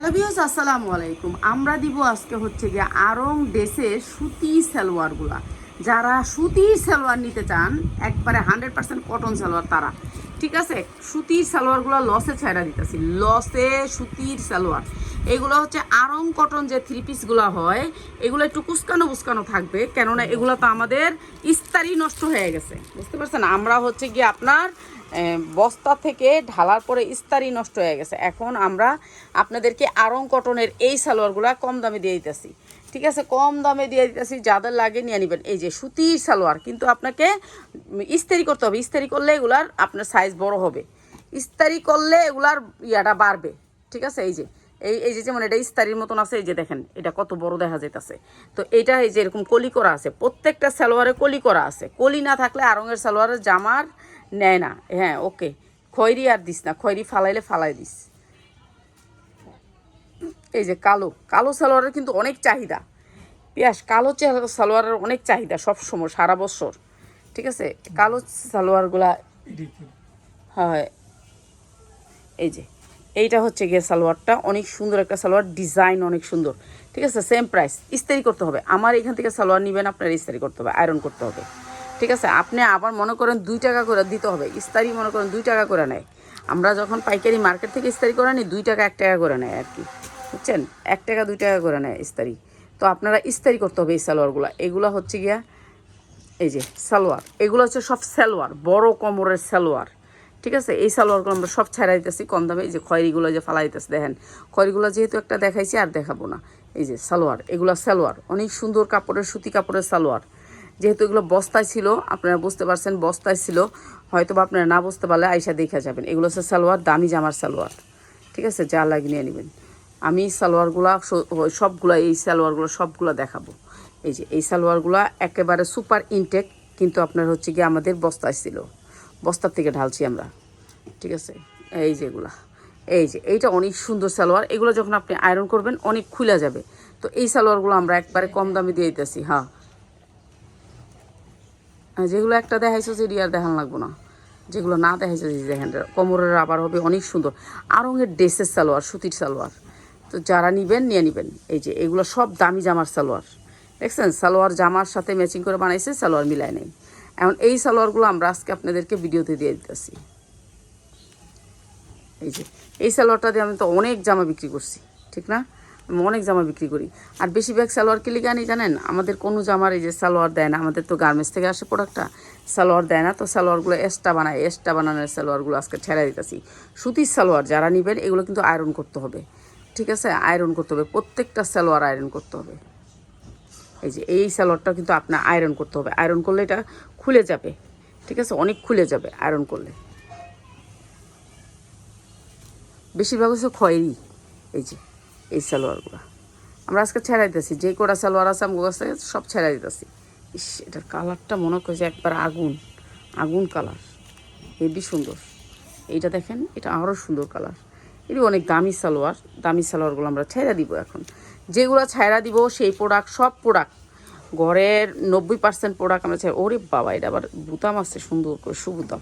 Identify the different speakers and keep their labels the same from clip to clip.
Speaker 1: Hello viewers, আসসালামু আলাইকুম। আমরা দিব আজকে হচ্ছে গিয়ে আরং ড্রেসের সুতি সালোয়ারগুলা। যারা সুতির সালোয়ার নিতে চান, একবারে 100% কটন সালোয়ার তারা, ঠিক আছে, সুতির সালোয়ারগুলো লসে ছাইড়া দিতেছি, লসে সুতির সালোয়ার। এগুলো হচ্ছে আরং কটন যে থ্রি পিসগুলো হয়, এগুলো একটু কুচকানো বুচকানো থাকবে, কেননা এগুলো তো আমাদের ইস্তারি নষ্ট হয়ে গেছে, বুঝতে পারছেন। আমরা হচ্ছে গিয়ে আপনার বস্তা থেকে ঢালার পরে ইস্তারি নষ্ট হয়ে গেছে। এখন আমরা আপনাদেরকে আরং কটনের এই সালোয়ারগুলো কম দামে দিয়ে দিতেছি, ঠিক আছে, কম দামে দিয়ে দিতেছি। যাদের লাগে নিয়ে নেবেন। এই যে সুতির সালোয়ার, কিন্তু আপনাকে ইস্তারি করতে হবে। ইস্তারি করলে এগুলার আপনার সাইজ বড় হবে, ইস্তারি করলে এগুলার ইয়াটা বাড়বে, ঠিক আছে। এই যে এই যে যেমন এটা ইস্তারির মতন আছে, এই যে দেখেন এটা কত বড় দেখা যাইতেছে। তো এটা এই যে এরকম কলি করা আছে, প্রত্যেকটা সালোয়ারে কলি করা আছে। কলি না থাকলে আরঙের সালোয়ারের জামার নেয় না। হ্যাঁ, ওকে, খয়রি আর দিস না, খয়রি ফালাইলে ফালাই দিস। এই যে কালো কালো সালোয়ারের কিন্তু অনেক চাহিদা, পিয়াস কালো সালোয়ারের অনেক চাহিদা সব সময় সারা বছর, ঠিক আছে। কালো সালোয়ারগুলা হয়। এই যে এইটা হচ্ছে গিয়ে সালোয়ারটা অনেক সুন্দর একটা সালোয়ার, ডিজাইন অনেক সুন্দর, ঠিক আছে। সেম প্রাইস, ইস্তারি করতে হবে। আমার এখান থেকে সালোয়ার নেবেন, আপনার ইস্তারি করতে হবে, আয়রন করতে হবে, ঠিক আছে। আপনি আবার মনে করেন 2 টাকা করে দিতে হবে, ইস্তারি মনে করেন 2 টাকা করে নেয়। আমরা যখন পাইকারি মার্কেট থেকে ইস্তারি করে নিই 2 টাকা 1 টাকা করে নেয় আর কি, বুঝছেন। 1 টাকা 2 টাকা করে নেয় ইস্তারি। তো আপনারা ইস্তারি করতে হবে এই সালোয়ারগুলো। এগুলো হচ্ছে গিয়া এই যে সালোয়ার, এগুলো হচ্ছে সব সালোয়ার, বড় কোমরের সালোয়ার, ঠিক আছে। এই সালোয়ারগুলো আমরা সব ছাড়া দিতেছি কম দামে। এই যে খয়েরিগুলো যে ফালাই দিতেছে দেখেন, খয়েরিগুলো যেহেতু একটা দেখাইছি আর দেখাবো না। এই যে সালোয়ার, এগুলো সালোয়ার অনেক সুন্দর কাপড়ের, সুতি কাপড়ের সালোয়ার। যেহেতু এগুলো বস্তায় ছিল, আপনারা বুঝতে পারছেন বস্তায় ছিল, হয়তো বা আপনারা না বুঝতে পারলে আইসা দেখা যাবেন। এগুলো হচ্ছে সালোয়ার, দামি জামার সালোয়ার, ঠিক আছে, যা লাগে নিয়ে নেবেন। আমি সালোয়ারগুলা সবগুলো, এই সালোয়ারগুলো সবগুলো দেখাবো। এই যে এই সালোয়ারগুলা একেবারে সুপার ইনটেক, কিন্তু আপনার হচ্ছে গিয়ে আমাদের বস্তায় ছিল, বস্তার থেকে ঢালছি আমরা, ঠিক আছে। এই যেগুলা, এই যে এইটা অনেক সুন্দর সালোয়ার। এগুলো যখন আপনি আয়রন করবেন অনেক খুলে যাবে। তো এই সালোয়ারগুলো আমরা একবারে কম দামে দিয়ে দিতেছি। হ্যাঁ, যেগুলো একটা দেখাইছো সেটি আর দেখান লাগবো না, যেগুলো না দেখাইছো যে দেখেন, কোমরের আবার হবে অনেক সুন্দর আরঙের ড্রেসের সালোয়ার, সুতির সালোয়ার। তো যারা নিবেন নিয়ে নেবেন। এই যে এগুলো সব দামি জামার সালোয়ার, দেখছেন, সালোয়ার জামার সাথে ম্যাচিং করে বানাইছে, সালোয়ার মিলায় নেই। এখন এই সালোয়ারগুলো আমরা আজকে আপনাদেরকে ভিডিওতে দিয়ে দিতেছি। এই যে এই সালোয়ারটা দিয়ে আমি তো অনেক জামা বিক্রি করছি, ঠিক না, আমি অনেক জামা বিক্রি করি। আর বেশিরভাগ সালোয়ার কি লিখে আনি জানেন, আমাদের কোনো জামার এই যে সালোয়ার দেয় না, আমাদের তো গার্মেন্টস থেকে আসে প্রোডাক্টটা, সালোয়ার দেয় না। তো সালোয়ারগুলো এক্সট্রা বানায়, এক্সট্রা বানানোর সালোয়ারগুলো আজকে ছেড়ে দিতেছি। সুতির সালোয়ার যারা নেবেন এগুলো কিন্তু আয়রন করতে হবে, ঠিক আছে, আয়রন করতে হবে, প্রত্যেকটা সালোয়ার আয়রন করতে হবে। এই যে এই সালোয়ারটা কিন্তু আপনার আয়রন করতে হবে, আয়রন করলে এটা খুলে যাবে, ঠিক আছে, অনেক খুলে যাবে আয়রন করলে। বেশিরভাগ হচ্ছে খয়েরি। এই যে এই সালোয়ারগুলো আমরা আজকে ছেড়ে দিতেছি, যে কটা সালোয়ার আছে আমার কাছে সব ছেড়ে দিতেছি। ইস, এটার কালারটা মনে করছে একবার আগুন, আগুন কালার, হেবি সুন্দর। এইটা দেখেন, এটা আরও সুন্দর কালার। এটি অনেক দামি সালোয়ার, দামি সালোয়ারগুলো আমরা ছেড়ে দিব। এখন যেগুলো ছেড়া দিব সেই প্রোডাক্ট, সব প্রোডাক্ট ঘরের 90% প্রোডাক্ট আমরা ছেড়ে। ওরে বাবা, এটা আবার বুতাম আছে সুন্দর করে, সুবুতাম।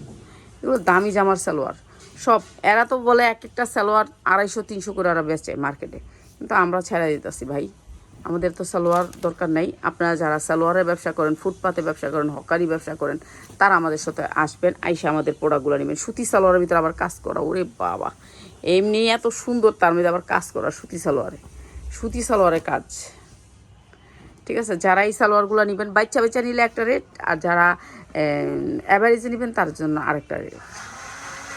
Speaker 1: এগুলো দামি জামার সালোয়ার সব। এরা তো বলে এক একটা সালোয়ার 250-300 করে এরা বেচে মার্কেটে, কিন্তু আমরা ছেড়ে দিতেছি ভাই, আমাদের তো সালোয়ার দরকার নেই। আপনারা যারা সালোয়ারের ব্যবসা করেন, ফুটপাতে ব্যবসা করেন, হকারি ব্যবসা করেন, তারা আমাদের সাথে আসবেন, আইসা আমাদের প্রোডাক্টগুলো নেবেন। সুতি সালোয়ারের ভিতরে আবার কাজ করা, ওরে বাবা, এমনি এত সুন্দর, তার মধ্যে আবার কাজ করা সুতি সালোয়ারে, সুতি সালোয়ারের কাজ, ঠিক আছে। যারা এই সালোয়ারগুলো নেবেন, বাচ্চা বাচ্চা নিলে একটা রেট, আর যারা অ্যাভারেজে নেবেন তার জন্য আরেকটা রেট,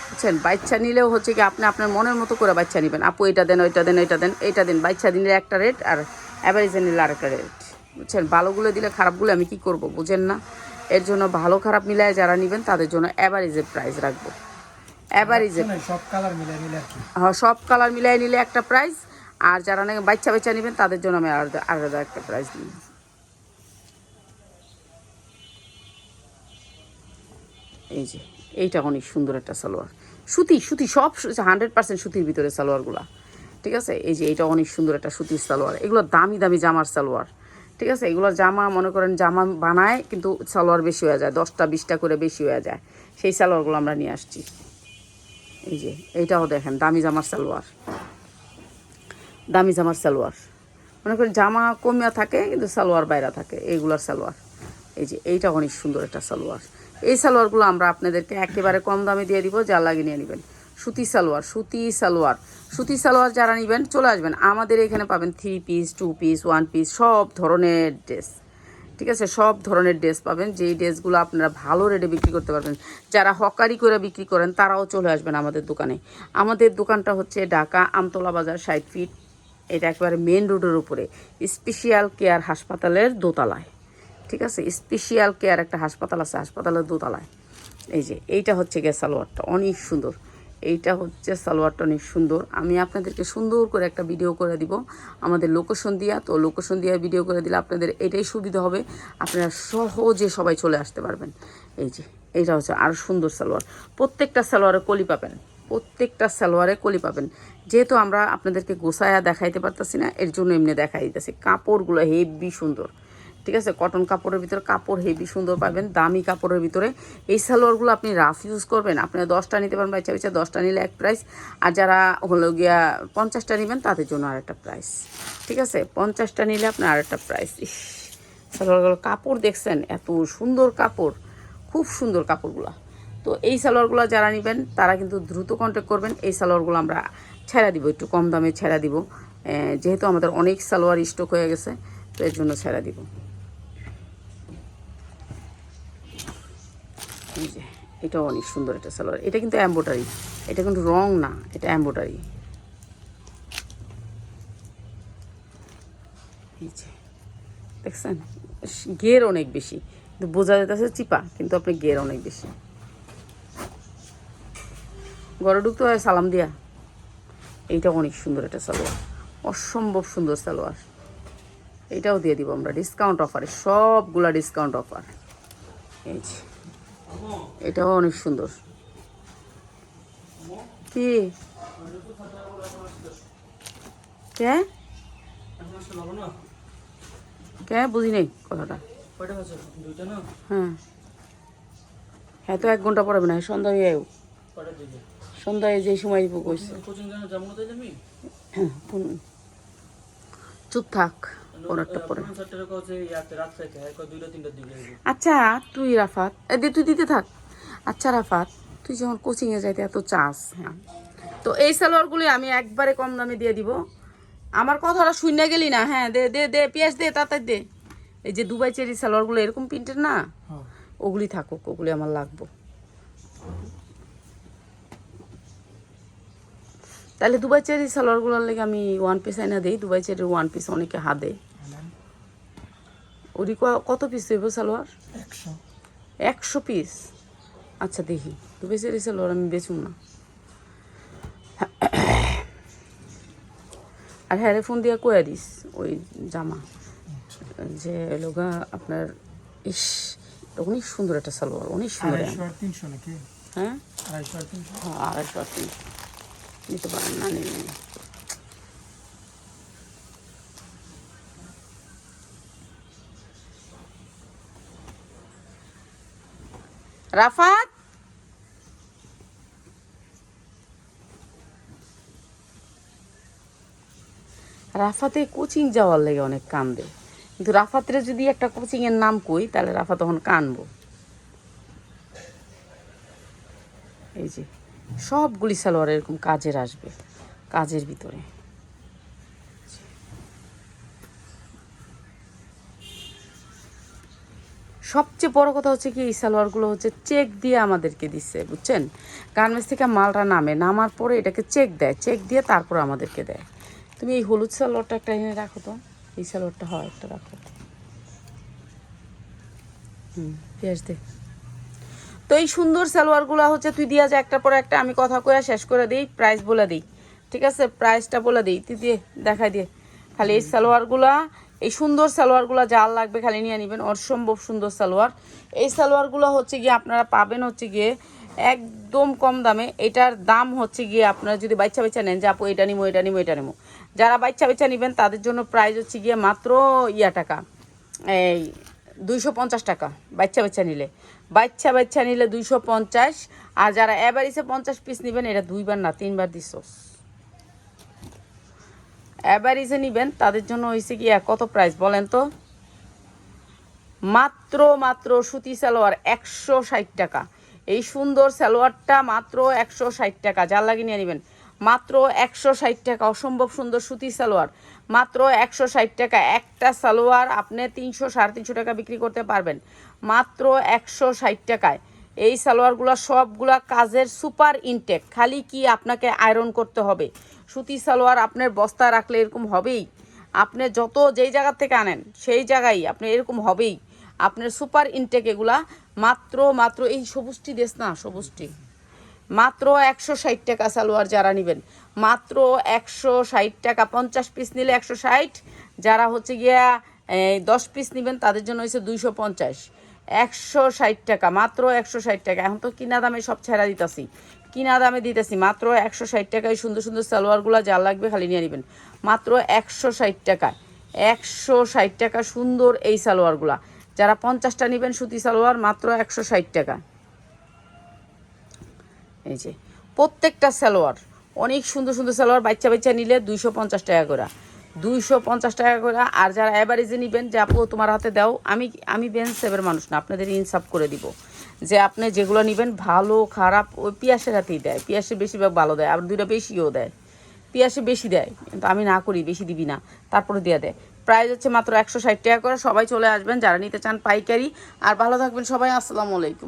Speaker 1: বুঝছেন। বাচ্চা নিলেও হচ্ছে কি আপনি আপনার মনের মতো করে বাচ্চা নেবেন, আপু এটা দেন, ওইটা দেন, এটা দেন, এইটা দেন। বাচ্চা দিলে একটা রেট, আর অ্যাভারেজে নিলে আরেকটা রেট, বুঝছেন। ভালোগুলো দিলে খারাপগুলো আমি কি করব, বুঝেন না। এর জন্য ভালো খারাপ মিলায় যারা নেবেন তাদের জন্য অ্যাভারেজের প্রাইস রাখবো, অ্যাভারেজে।
Speaker 2: সব কালার মিলাই নিলে আর কি।
Speaker 1: হ্যাঁ, সব কালার মিলাই নিলে একটা প্রাইস, আর যারা নাকি বাচ্চা বাচ্চা নেবেন তাদের জন্য আমি আলাদা আলাদা একটা প্রাইস দিই। এই যে এইটা অনেক সুন্দর একটা সালোয়ার, সুতি, সুতি সব 100% সুতির ভিতরে সালোয়ারগুলা, ঠিক আছে। এই যে এইটা অনেক সুন্দর একটা সুতির সালোয়ার। এগুলো দামি দামি জামার সালোয়ার, ঠিক আছে। এগুলোর জামা মনে করেন জামা বানায়, কিন্তু সালোয়ার বেশি হয়ে যায়, 10টা 20টা করে বেশি হয়ে যায়। সেই সালোয়ারগুলো আমরা নিয়ে আসছি। এই যে এইটাও দেখেন দামি জামার সালোয়ার, দামি জামার সালোয়ার, মনে করেন জামা কমিয়া থাকে কিন্তু সালোয়ার বাইরা থাকে, এইগুলার সালোয়ার। এই যে এইটা অনেক সুন্দর একটা সালোয়ার। এই সালোয়ারগুলো আমরা আপনাদেরকে একেবারে কম দামে দিয়ে দিব, যা লাগিয়ে নিয়ে নেবেন। সুতি সালোয়ার, সুতি সালোয়ার, সুতি সালোয়ার যারা নেবেন চলে আসবেন আমাদের এখানে, পাবেন 3 পিস, 2 পিস, 1 পিস, সব ধরনের ড্রেস। ঠিক আছে, সব ধরনের ড্রেস পাবেন, যেই ড্রেসগুলো আপনারা ভালো রেটে বিক্রি করতে পারবেন। যারা হকারি করে বিক্রি করেন তারাও চলে আসবেন আমাদের দোকানে। আমাদের দোকানটা হচ্ছে ঢাকা আমতলা বাজার 60 ফিট, এটা একেবারে মেন রোডের উপরে, স্পেশাল কেয়ার হাসপাতালের দোতলায়। ঠিক আছে, স্পেশাল কেয়ার একটা হাসপাতাল আছে, হাসপাতালের দোতলায়। এই যে এইটা হচ্ছে গিয়ে সালোয়ারটা অনেক সুন্দর, এইটা হচ্ছে সালোয়ারটা অনেক সুন্দর। আমি আপনাদেরকে সুন্দর করে একটা ভিডিও করে দিব আমাদের লোকেশন দিয়া, তো লোকেশন দিয়ে ভিডিও করে দিলে আপনাদের এটাই সুবিধা হবে, আপনারা সহজে সবাই চলে আসতে পারবেন। এই যে এইটা হচ্ছে আরও সুন্দর সালোয়ার, প্রত্যেকটা সালোয়ারে কলি পাবেন, প্রত্যেকটা সালোয়ারে কলি পাবেন। যেহেতু আমরা আপনাদেরকে গোছায়া দেখাইতে পারতেছি না, এর জন্য এমনি দেখাই দিতেছি। কাপড়গুলো হেভি সুন্দর, ঠিক আছে, কটন কাপড়ের ভিতরে কাপড় হেভি সুন্দর পাবেন, দামি কাপড়ের ভিতরে। এই সালোয়ারগুলো আপনি রাফ ইউজ করবেন, আপনারা 10টা নিতে পারেন, বাচ্চা বাচ্চা 10টা নিলে এক প্রাইস, আর যারা হলো গিয়া 50টা নেবেন তাদের জন্য আরেকটা প্রাইস। ঠিক আছে, 50টা নিলে আপনার আরেকটা প্রাইস। ইস, সালোয়ারগুলো কাপড় দেখছেন, এত সুন্দর কাপড়, খুব সুন্দর কাপড়গুলো। তো এই সালোয়ারগুলো যারা নেবেন তারা কিন্তু দ্রুত কন্ট্যাক্ট করবেন। এই সালোয়ারগুলো আমরা ছেড়া দিব, একটু কম দামে ছেড়া দিব, যেহেতু আমাদের অনেক সালোয়ার স্টক হয়ে গেছে, তো এর জন্য ছেড়া দিব। এই যে এটাও অনেক সুন্দর একটা সালোয়ার, এটা কিন্তু এমব্রয়ডারি, এটা কিন্তু রং না, এটা এমব্রয়ডারি। এই যে দেখছেন, ঘের অনেক বেশি, কিন্তু বোঝা যাচ্ছে চিপা, কিন্তু আপনি ঘের অনেক বেশি। ঘরে ঢুকতে হয় সালাম দিয়া। এইটা অনেক সুন্দর একটা সালোয়ার, অসম্ভব সুন্দর সালোয়ার। এইটাও দিয়ে দিব আমরা ডিসকাউন্ট অফারে, সবগুলা ডিসকাউন্ট অফার। এই যে এটাও অনেক সুন্দর। কি কে কে বুঝি নেই কথাটা। হ্যাঁ হ্যাঁ, তো 1 ঘন্টা পড়াবে না, সন্ধ্যায় সন্ধ্যায় যে সময় কইছে। চুপ থাক, পরেরটা পরে। আচ্ছা তুই রাফাত, তুই দিতে থাক। আচ্ছা রাফাত, তুই যখন কোচিংয়ে যাইতে এত চাস, হ্যাঁ, তো এই সালোয়ারগুলি আমি একবারে কম দামে দিয়ে দিব। আমার কথাটা শুনে গেলি না? হ্যাঁ, দে দে দে, পেঁয়াজ দে, তাড়াতাড়ি দে। এই যে দুবাই চেরি সালোয়ারগুলো এরকম প্রিন্টের না, ওগুলি থাকুক, ওগুলি আমার লাগবো। তাহলে দুবাই চেরি সালোয়ারগুলোর লেগে আমি 1 পিস আইনা দিই। দুবাই চেরির 1 পিস অনেকে হাতে। ওরি কত পিস হইব সালোয়ার? 100 পিস। আচ্ছা দেখি, দুবাই চেরি সালোয়ার আমি বেচুম না। আর হ্যাঁ, ফোন দিয়ে কয়ে দিস ওই জামা যে লোগা আপনার, ইস অনেক সুন্দর একটা সালোয়ার, অনেক সুন্দর। হ্যাঁ 250 আর 300 নিতে পারেন না, নিন। রাফাত, রাফাতে কোচিং যাওয়ার লেগে অনেক কান্দে, কিন্তু রাফাতের যদি একটা কোচিংয়ের নাম কই তাহলে রাফা তখন কানবো। এই যে সবগুলি সালোয়ার এরকম কাজের আসবে, কাজের ভিতরে। সবচেয়ে বড় কথা হচ্ছে কি, এই সালোয়ারগুলো হচ্ছে চেক দিয়ে আমাদেরকে দিচ্ছে, বুঝছেন? গার্মেন্টস থেকে মালটা নামার পরে এটাকে চেক দেয়, চেক দিয়ে তারপর আমাদেরকে দেয়। তুমি এই হলুদ সালোয়ারটা একটা এনে রাখো তো, এই সালোয়ারটা হয় একটা রাখো। পেঁয়াজ দে। তো এই সুন্দর সালোয়ারগুলো হচ্ছে তুই দিয়া যা, একটার পর একটা আমি কথা কয়ে শেষ করে দিই, প্রাইস বলে দিই। ঠিক আছে, প্রাইসটা বলে দিই, তুই দিয়ে দেখাই দিয়ে। খালি এই সালোয়ারগুলা, এই সুন্দর সালোয়ারগুলো যার লাগবে খালি নিয়ে নেবেন, অসম্ভব সুন্দর সালোয়ার। এই সালোয়ারগুলো হচ্ছে গিয়ে আপনারা পাবেন হচ্ছে গিয়ে একদম কম দামে। এটার দাম হচ্ছে গিয়ে আপনারা যদি বাচ্চা বাচ্চা নেন যে আপু এটা নিবো, এটা নিবো, এটা নেবো, যারা বাচ্চা বাচ্চা নেবেন তাদের জন্য প্রাইস হচ্ছে গিয়ে মাত্র টাকা, এই 250 টাকা। বাচ্চা বাচ্চা নিলে, বাচ্চা বাচ্চা নিলে 250। আর যারা এভারেজে 50 পিস নেবেন, এটা 2বার না 3বার দিছস, অ্যাভারেজে নেবেন তাদের জন্য হয়েছে কি কত প্রাইস বলেন তো, মাত্র মাত্র সুতি সালোয়ার 160 টাকা। এই সুন্দর সালোয়ারটা মাত্র 160 টাকা, যার লাগে নিয়ে নেবেন মাত্র 160 টাকা। অসম্ভব সুন্দর সুতি সালোয়ার মাত্র 160 টাকা। একটা সালোয়ার আপনি 300 350 টাকা বিক্রি করতে পারবেন মাত্র 160 টাকায়। এই সালোয়ারগুলো সবগুলা কাজের সুপার ইনটেক, খালি কি আপনাকে আয়রন করতে হবে। সুতি সালোয়ার আপনার বস্তা রাখলে এরকম হবেই, আপনি যত যেই জায়গা থেকে আনেন সেই জায়গায় আপনি এরকম হবেই। আপনার সুপার ইনটেক এগুলা মাত্র মাত্র এই সবুজটি দেশ না, সবুজটি মাত্র 160 টাকা সালোয়ার যারা নেবেন মাত্র 160 টাকা। 50 পিস নিলে 160, যারা হচ্ছে গিয়া 10 পিস নেবেন তাদের জন্য হচ্ছে 250। 160 টাকা মাত্র 160 টাকা। এখন তো কিনা দামে সব ছেড়া দিতেছি, কিনা দামে দিতেছি মাত্র 160 টাকায়। সুন্দর সুন্দর সালোয়ারগুলো যা লাগবে খালি নিয়ে নেবেন মাত্র 160 টাকায়। 160 টাকা সুন্দর এই সালোয়ারগুলা, যারা 50টা নেবেন সুতি সালোয়ার মাত্র 160 টাকা। এই যে প্রত্যেকটা সালোয়ার অনেক সুন্দর সুন্দর সালোয়ার, বাচ্চা বাচ্চা নিলে 250 টাকা করে, 250 টাকা করে। আর যারা অ্যাভারেজে নেবেন যে আপু তোমার হাতে দাও, আমি বেনসেবের মানুষ না, আপনাদের ইনসাফ করে দিব যে আপনি যেগুলো নেবেন ভালো খারাপ ওই পিয়াসের হাতেই দেয়। পিয়াসে বেশিরভাগ ভালো দেয়, আবার 2টা বেশিও দেয়, পিয়াসে বেশি দেয়, কিন্তু আমি না করি বেশি দিবি না, তারপরে দিয়ে দেয়। প্রাইস হচ্ছে মাত্র 160 টাকা করে। সবাই চলে আসবেন যারা নিতে চান পাইকারি। আর ভালো থাকবেন সবাই, আসসালামু আলাইকুম।